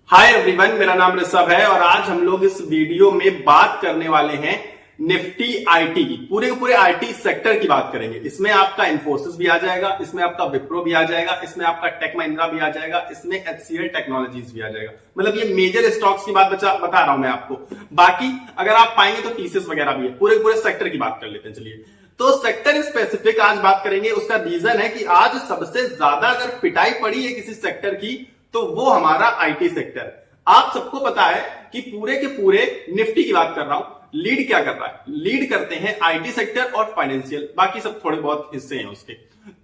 Hi everyone, मेरा नाम ऋषभ है और आज हम लोग इस वीडियो में बात करने वाले हैं निफ्टी आईटी की। पूरे के पूरे आईटी सेक्टर की बात करेंगे। इसमें आपका इन्फोसिस भी आ जाएगा, इसमें आपका विप्रो भी आ जाएगा, इसमें आपका टेक महिंद्रा भी आ जाएगा, इसमें एचसीएल टेक्नोलॉजीज भी आ जाएगा। मतलब ये मेजर स्टॉक्स की बात बता रहा हूं मैं आपको। बाकी अगर आप पाएंगे तो टीसीएस वगैरह भी है। पूरे पूरे सेक्टर की बात कर लेते हैं। चलिए, तो सेक्टर स्पेसिफिक आज बात करेंगे। उसका रीजन है कि आज सबसे ज्यादा अगर पिटाई पड़ी है किसी सेक्टर की तो वो हमारा आईटी सेक्टर। आप सबको पता है कि पूरे के पूरे निफ्टी की बात कर रहा हूं, लीड क्या कर रहा है? लीड करते हैं आईटी सेक्टर और फाइनेंशियल, बाकी सब थोड़े बहुत हिस्से हैं उसके।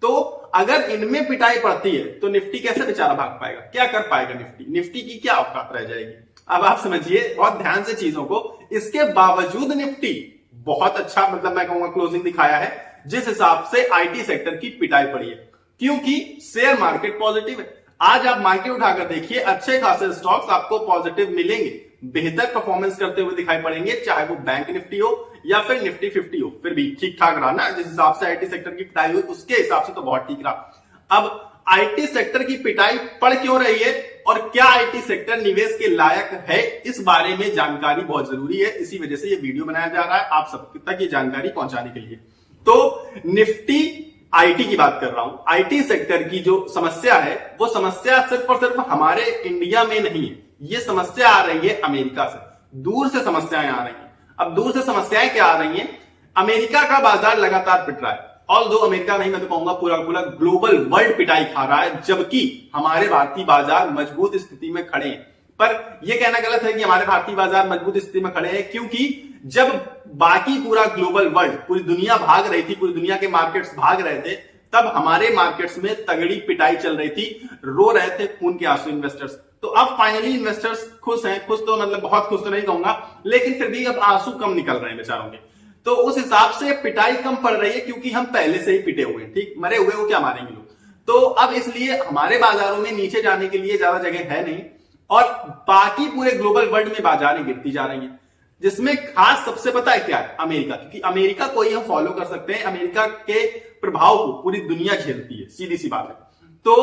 तो अगर इनमें पिटाई पड़ती है तो निफ्टी कैसे बेचारा भाग पाएगा? क्या कर पाएगा निफ्टी? निफ्टी की क्या औकात रह जाएगी? अब आप समझिए बहुत ध्यान से चीजों को। इसके बावजूद निफ्टी बहुत अच्छा, मतलब मैं कहूंगा क्लोजिंग दिखाया है, जिस हिसाब से आईटी सेक्टर की पिटाई पड़ी है, क्योंकि शेयर मार्केट पॉजिटिव है। आज आप मार्केट उठाकर देखिए, अच्छे खासे स्टॉक्स आपको पॉजिटिव मिलेंगे, बेहतर परफॉर्मेंस करते हुए दिखाई पड़ेंगे, चाहे वो बैंक निफ्टी हो या फिर निफ्टी 50 हो। फिर भी ठीक ठाक रहा ना, जिस हिसाब से आईटी सेक्टर की पिटाई हुई उसके हिसाब से तो बहुत ठीक रहा। अब आईटी सेक्टर की पिटाई पड़ क्यों रही है और क्या आईटी सेक्टर निवेश के लायक है, इस बारे में जानकारी बहुत जरूरी है। इसी वजह से ये वीडियो बनाया जा रहा है, आप सब तक ये जानकारी पहुंचाने के लिए। तो निफ्टी आईटी की बात कर रहा हूं। आईटी सेक्टर की जो समस्या है वो समस्या सिर्फ और सिर्फ हमारे इंडिया में नहीं है, ये समस्या आ रही है अमेरिका से। दूर से समस्याएं आ रही हैं। अब दूर से समस्याएं क्या आ रही हैं? अमेरिका का बाजार लगातार पिट रहा है। ऑल्दो अमेरिका नहीं, मैं तो कहूंगा पूरा पूरा ग्लोबल वर्ल्ड पिटाई खा रहा है, जबकि हमारे भारतीय बाजार मजबूत स्थिति में खड़े हैं। पर यह कहना गलत है कि हमारे भारतीय बाजार मजबूत स्थिति में खड़े हैं, क्योंकि जब बाकी पूरा ग्लोबल वर्ल्ड, पूरी दुनिया भाग रही थी, पूरी दुनिया के मार्केट्स भाग रहे थे, तब हमारे मार्केट्स में तगड़ी पिटाई चल रही थी, रो रहे थे खून के आंसू इन्वेस्टर्स। तो अब फाइनली इन्वेस्टर्स खुश हैं। खुश तो मतलब बहुत खुश तो नहीं कहूंगा, लेकिन फिर भी अब आंसू कम निकल रहे हैं बेचारों के। तो उस हिसाब से पिटाई कम पड़ रही है, क्योंकि हम पहले से ही पिटे हुए हैं। ठीक, मरे हुए को क्या मारेंगे लोग। तो अब इसलिए हमारे बाजारों में नीचे जाने के लिए ज्यादा जगह है नहीं, और बाकी पूरे ग्लोबल वर्ल्ड में बाजारें गिरती जा रही हैं, जिसमें खास सबसे पता है क्या है? अमेरिका। क्योंकि अमेरिका को ही हम फॉलो कर सकते हैं, अमेरिका के प्रभाव को पूरी दुनिया झेलती है, सीधी सी बात है। तो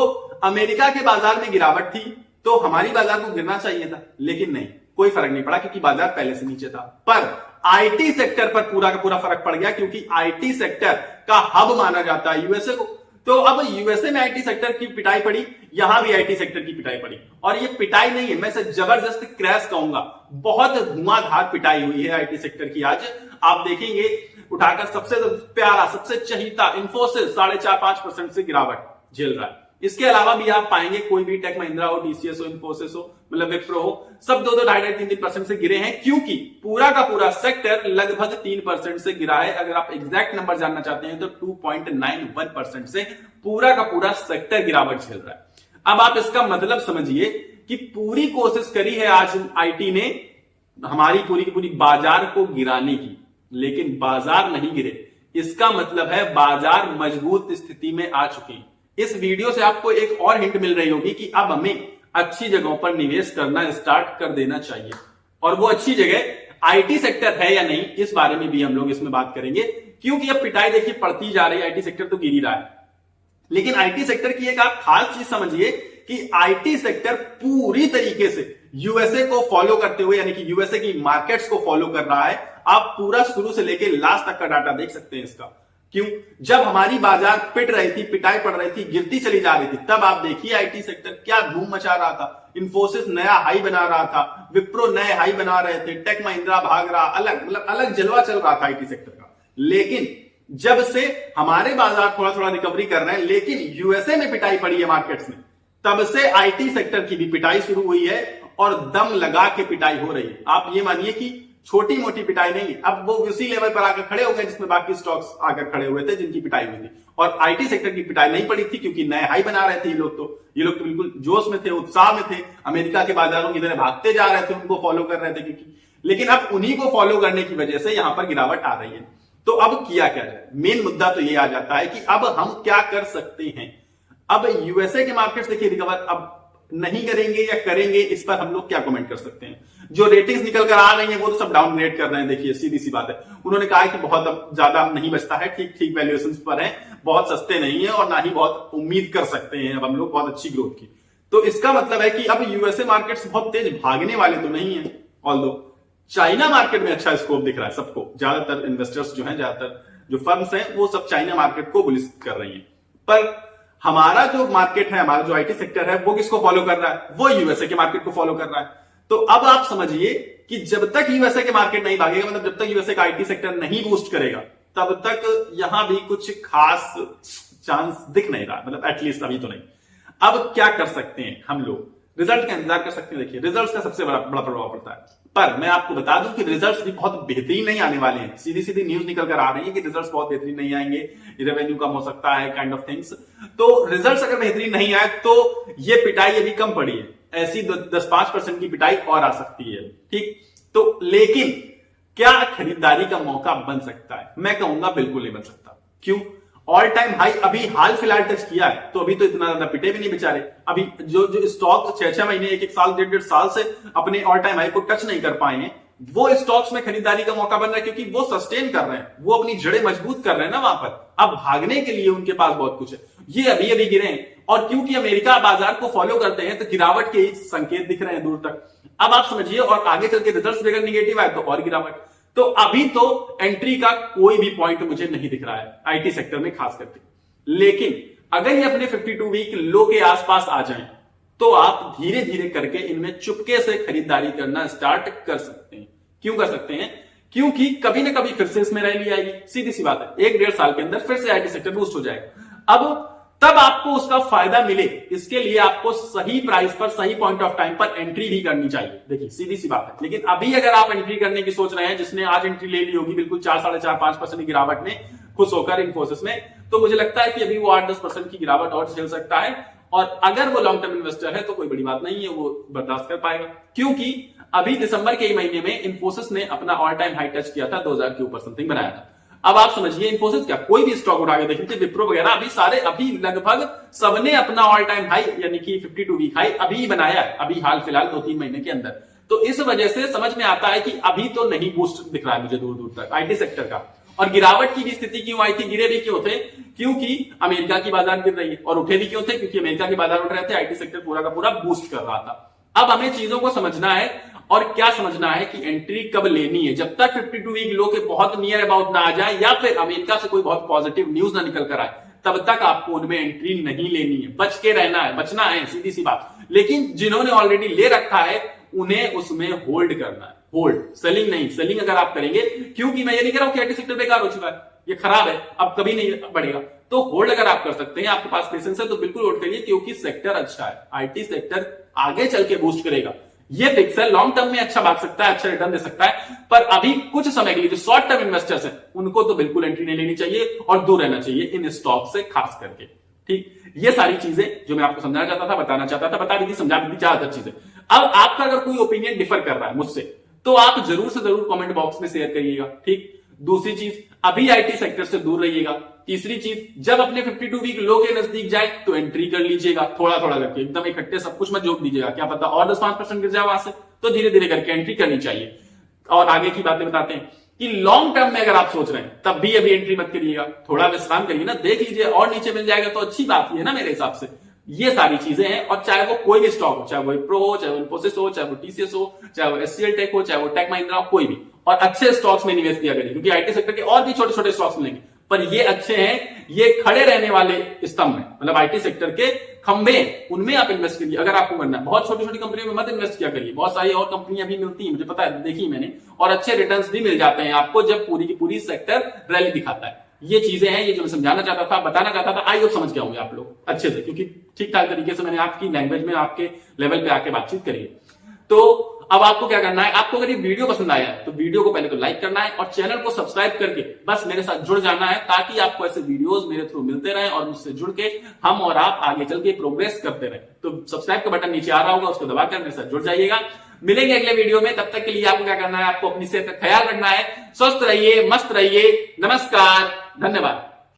अमेरिका के बाजार में गिरावट थी तो हमारी बाजार को गिरना चाहिए था, लेकिन नहीं, कोई फर्क नहीं पड़ा, क्योंकि बाजार पहले से नीचे था। पर आईटी सेक्टर पर पूरा का पूरा फर्क पड़ गया, क्योंकि आईटी सेक्टर का हब माना जाता है यूएसए को। तो अब यूएसए में आईटी सेक्टर की पिटाई पड़ी, यहां भी आईटी सेक्टर की पिटाई पड़ी। और ये पिटाई नहीं है, मैं इसे जबरदस्त क्रैश कहूंगा। बहुत धुआंधार पिटाई हुई है आईटी सेक्टर की आज। आप देखेंगे उठाकर सबसे प्यारा, सबसे चहीता इन्फोसिस 4.5-5% से गिरावट झेल रहा है। इसके अलावा भी आप पाएंगे कोई भी टेक महिंद्रा हो, टीसीएस हो, इन्फोसिस हो, मतलब विप्रो हो, सब 2-2, 2.5, 3% से गिरे हैं, क्योंकि पूरा का पूरा सेक्टर लगभग 3% से गिरा है। अगर आप एग्जैक्ट नंबर जानना चाहते हैं तो 2.91% से पूरा का पूरा सेक्टर गिरावट झेल रहा है। अब आप इसका मतलब समझिए कि पूरी कोशिश करी है आज आईटी ने हमारी पूरी की पूरी बाजार को गिराने की, लेकिन बाजार नहीं गिरे। इसका मतलब है बाजार मजबूत स्थिति में आ चुकी। इस वीडियो से आपको एक और हिंट मिल रही होगी कि अब हमें अच्छी जगहों पर निवेश करना स्टार्ट कर देना चाहिए, और वो अच्छी जगह आईटी सेक्टर है या नहीं, इस बारे में भी हम लोग इसमें बात करेंगे। क्योंकि अब पिटाई देखिए पड़ती जा रही है, आईटी सेक्टर तो गिर ही रहा है, लेकिन आईटी सेक्टर की एक आप खास चीज समझिए कि आईटी सेक्टर पूरी तरीके से यूएसए को फॉलो करते हुए, यानी कि यूएसए की मार्केट्स को फॉलो कर रहा है। आप पूरा शुरू से लेकर लास्ट तक का डाटा देख सकते हैं इसका। क्यों? जब हमारी बाजार पिट रही थी, पिटाई पड़ रही थी, गिरती चली जा रही थी, तब आप देखिए आईटी सेक्टर क्या धूम मचा रहा था। इन्फोसिस नया हाई बना रहा था, विप्रो नए हाई बना रहे थे, टेक महिंद्रा भाग रहा, अलग मतलब अलग जलवा चल रहा था आईटी सेक्टर का। लेकिन जब से हमारे बाजार थोड़ा थोड़ा रिकवरी कर रहे हैं, लेकिन यूएसए में पिटाई पड़ी है मार्केट्स में, तब से आईटी सेक्टर की भी पिटाई शुरू हुई है, और दम लगा के पिटाई हो रही है। आप ये मानिए कि छोटी मोटी पिटाई नहीं है, अब वो उसी लेवल पर आकर खड़े हो गए जिसमें बाकी स्टॉक्स आकर खड़े हुए थे, जिनकी पिटाई हुई थी। और आईटी सेक्टर की पिटाई नहीं पड़ी थी, क्योंकि नए हाई बना रहे थे ये लोग तो बिल्कुल जोश में थे, उत्साह में थे, अमेरिका के बाजारों की तरह भागते जा रहे थे, उनको फॉलो कर रहे थे, क्योंकि लेकिन अब उन्हीं को फॉलो करने की वजह से यहां पर गिरावट आ रही है। तो अब किया क्या जाए? मेन मुद्दा तो ये आ जाता है कि अब हम क्या कर सकते हैं। अब यूएसए के मार्केट्स देखिए रिकवर अब नहीं करेंगे या करेंगे, इस पर हम लोग क्या कमेंट कर सकते हैं। जो रेटिंग्स निकल कर आ रही हैं वो तो सब डाउनग्रेड कर रहे हैं। देखिए सीधी सी बात है, उन्होंने कहा है कि बहुत अब ज्यादा नहीं बचता है, ठीक ठीक वैल्यूएशंस पर है, बहुत सस्ते नहीं है, और ना ही बहुत उम्मीद कर सकते हैं अब हम लोग बहुत अच्छी ग्रोथ की। तो इसका मतलब है कि अब यूएसए मार्केट्स बहुत तेज भागने वाले तो नहीं है, ऑल्दो चाइना मार्केट में अच्छा स्कोप दिख रहा है सबको। ज्यादातर इन्वेस्टर्स जो हैं, ज्यादातर जो फर्म्स हैं, वो सब चाइना मार्केट को बुलिश कर रही हैं। पर हमारा जो मार्केट है, हमारा जो आईटी सेक्टर है, वो किसको फॉलो कर रहा है? वो यूएसए के मार्केट को फॉलो कर रहा है। तो अब आप समझिए कि जब तक यूएसए के मार्केट नहीं भागेगा, मतलब जब तक यूएसए का आईटी सेक्टर नहीं बूस्ट करेगा, तब तक यहां भी कुछ खास चांस दिख नहीं रहा, मतलब एटलीस्ट अभी तो नहीं। अब क्या कर सकते हैं हम लोग? रिजल्ट का इंतजार कर सकते हैं। देखिए, रिजल्ट्स का सबसे बड़ा प्रभाव पड़ता है, पर मैं आपको बता दूं कि रिजल्ट्स भी बहुत बेहतरीन नहीं आने वाले हैं। सीधी सीधी न्यूज निकल कर आ रही है कि रिजल्ट्स बहुत बेहतरीन नहीं आएंगे, रेवेन्यू कम हो सकता है, काइंड ऑफ थिंग्स। तो रिजल्ट्स अगर बेहतरीन नहीं आए तो ये पिटाई अभी कम पड़ी है, ऐसी 10-5% की पिटाई और आ सकती है, ठीक। तो लेकिन क्या खरीदारी का मौका बन सकता है? मैं कहूंगा बिल्कुल नहीं बन सकता। क्यों? ऑल टाइम हाई अभी हाल फिलहाल टच किया है, तो अभी तो इतना ज्यादा पिटे भी नहीं बेचारे। अभी जो स्टॉक 6-6 महीने, 1-1 साल, 1.5 साल से अपने ऑल टाइम हाई को टच नहीं कर पाए हैं, वो स्टॉक्स में खरीदारी का मौका बन रहा है, क्योंकि वो सस्टेन कर रहे हैं, वो अपनी जड़ें मजबूत कर रहे हैं ना वहां पर। अब भागने के लिए उनके पास बहुत कुछ है। ये अभी अभी गिरे हैं, और क्योंकि अमेरिका बाजार को फॉलो करते हैं, तो गिरावट के संकेत दिख रहे हैं दूर तक। अब आप समझिए, और आगे चल के रिजल्ट अगर निगेटिव आए तो और गिरावट। तो अभी तो एंट्री का कोई भी पॉइंट मुझे नहीं दिख रहा है आईटी सेक्टर में खास करके। लेकिन अगर ये अपने 52 वीक लो के आसपास आ जाएं, तो आप धीरे धीरे करके इनमें चुपके से खरीदारी करना स्टार्ट कर सकते हैं। क्यों कर सकते हैं? क्योंकि कभी ना कभी फिर से इसमें रैली आएगी, सीधी सी बात है। 1-1.5 साल के अंदर फिर से आईटी सेक्टर बूस्ट हो जाएगा। अब तब आपको उसका फायदा मिले, इसके लिए आपको सही प्राइस पर, सही पॉइंट ऑफ टाइम पर एंट्री भी करनी चाहिए। देखिए, सीधी सी बात है। लेकिन अभी अगर आप एंट्री करने की सोच रहे हैं, जिसने आज एंट्री ले ली होगी बिल्कुल 4-4.5% की गिरावट में खुश होकर इन्फोसिस में, तो मुझे लगता है कि अभी वो 8-10% की गिरावट और झेल सकता है। और अगर वो लॉन्ग टर्म इन्वेस्टर है तो कोई बड़ी बात नहीं है, वो बर्दाश्त कर पाएगा। क्योंकि अभी दिसंबर के महीने में इन्फोसिस ने अपना ऑल टाइम हाई टच किया था, 2000 के ऊपर समथिंग बनाया था। अब आप समझिए, इन्फोसिस क्या, कोई भी स्टॉक उठा के देखिए, विप्रो वगैरह, अभी लगभग सबने अपना ऑल टाइम हाई यानी कि 52 वीक हाई अभी बनाया है, अभी हाल फिलहाल 2-3 महीने के अंदर। तो इस वजह से समझ में आता है कि अभी तो नहीं बूस्ट दिख रहा है मुझे दूर दूर तक आईटी सेक्टर का। और गिरावट की भी स्थिति क्यों आई थी, गिरे भी क्यों थे? क्योंकि अमेरिका की बाजार गिर रही है, और उठे भी क्यों थे? क्योंकि अमेरिका की बाजार उठ रहे थे, आईटी सेक्टर पूरा का पूरा बूस्ट कर रहा था। अब हमें चीजों को समझना है, और क्या समझना है कि एंट्री कब लेनी है। जब तक 52 वीक लो के बहुत नियर अबाउट ना आ जाए, या फिर अमेरिका से कोई बहुत पॉजिटिव न्यूज ना निकल कर आए, तब तक आपको उनमें एंट्री नहीं लेनी है। बच के रहना है, बचना है, सीधी सी बात। लेकिन जिन्होंने ऑलरेडी ले रखा है, उन्हें उसमें होल्ड करना है, होल्ड, सेलिंग नहीं। सेलिंग अगर आप करेंगे, क्योंकि मैं ये नहीं कह रहा हूं कि आईटी सेक्टर बेकार हो चुका है, ये खराब है, अब कभी नहीं बढ़ेगा, तो होल्ड अगर आप कर सकते हैं, आपके पास पेशेंस है, तो बिल्कुल होल्ड करिए, क्योंकि सेक्टर अच्छा है, आईटी सेक्टर आगे चल के बूस्ट करेगा, ये फिक्स है। लॉन्ग टर्म में अच्छा भाग सकता है, अच्छा रिटर्न दे सकता है, पर अभी कुछ समय के लिए जो शॉर्ट टर्म इन्वेस्टर्स हैं, उनको तो बिल्कुल एंट्री नहीं लेनी चाहिए और दूर रहना चाहिए इन स्टॉक से खास करके। ठीक, ये सारी चीजें जो मैं आपको समझाना चाहता था, बताना चाहता था, बता दी थी, समझा दी थी ज्यादातर चीजें। अब आपका अगर कोई ओपिनियन डिफर कर रहा है मुझसे, तो आप जरूर से जरूर कमेंट बॉक्स में शेयर करिएगा। ठीक, दूसरी चीज, अभी आईटी सेक्टर से दूर रहिएगा। तीसरी चीज, जब अपने 52 वीक लो के नजदीक जाए तो एंट्री कर लीजिएगा, थोड़ा थोड़ा करके, एकदम इकट्ठे सब कुछ मत जोड़ दीजिएगा, क्या पता और 10-5% गिर जाए वहां से, तो धीरे धीरे करके एंट्री करनी चाहिए। और आगे की बातें बताते हैं कि लॉन्ग टर्म में अगर आप सोच रहे हैं, तब भी अभी एंट्री मत करिएगा, थोड़ा विश्राम करिए ना, देख लीजिए, और नीचे मिल जाएगा तो अच्छी बात है ना मेरे हिसाब से। ये सारी चीजें हैं, और चाहे वो कोई भी स्टॉक हो, चाहे वो विप्रो हो, चाहे वो इन्फोसिस हो, चाहे वो टीसीएस हो, चाहे वो एचसीएल टेक हो, चाहे वो टेक महिंद्रा हो, कोई भी, और अच्छे स्टॉक्स में निवेश किया करिए, क्योंकि आईटी सेक्टर के और भी छोटे छोटे स्टॉक्स मिलेंगे, पर ये अच्छे हैं, ये खड़े रहने वाले स्तंभ में, मतलब आईटी सेक्टर के खंभे, उनमें आप इन्वेस्ट करिए अगर आपको करना है। बहुत छोटी छोटी कंपनियों में मत इन्वेस्ट किया करिए, बहुत सारी और कंपनियां भी मिलती हैं, मुझे पता है, देखी मैंने, और अच्छे रिटर्न्स भी मिल जाते हैं आपको जब पूरी की पूरी सेक्टर रैली दिखाता है। ये चीजें हैं, ये जो मैं समझाना चाहता था, बताना चाहता था, आई होप समझ के होंगे आप लोग अच्छे से, क्योंकि ठीक ठाक तरीके से मैंने आपकी लैंग्वेज में, आपके लेवल पे आके बातचीत करी है। तो अब आपको क्या करना है, आपको अगर ये वीडियो पसंद आया है तो वीडियो को पहले तो लाइक करना है, और चैनल को सब्सक्राइब करके बस मेरे साथ जुड़ जाना है, ताकि आपको ऐसे वीडियोस मेरे थ्रू मिलते रहें, और मुझसे जुड़ के हम और आप आगे चल के प्रोग्रेस करते रहें। तो सब्सक्राइब का बटन नीचे आ रहा होगा, उसको दबाकर मेरे साथ जुड़ जाइएगा। मिलेंगे अगले वीडियो में, तब तक के लिए आपको क्या करना है, आपको अपनी सेहत का ख्याल रखना है। स्वस्थ रहिए, मस्त रहिए, नमस्कार, धन्यवाद।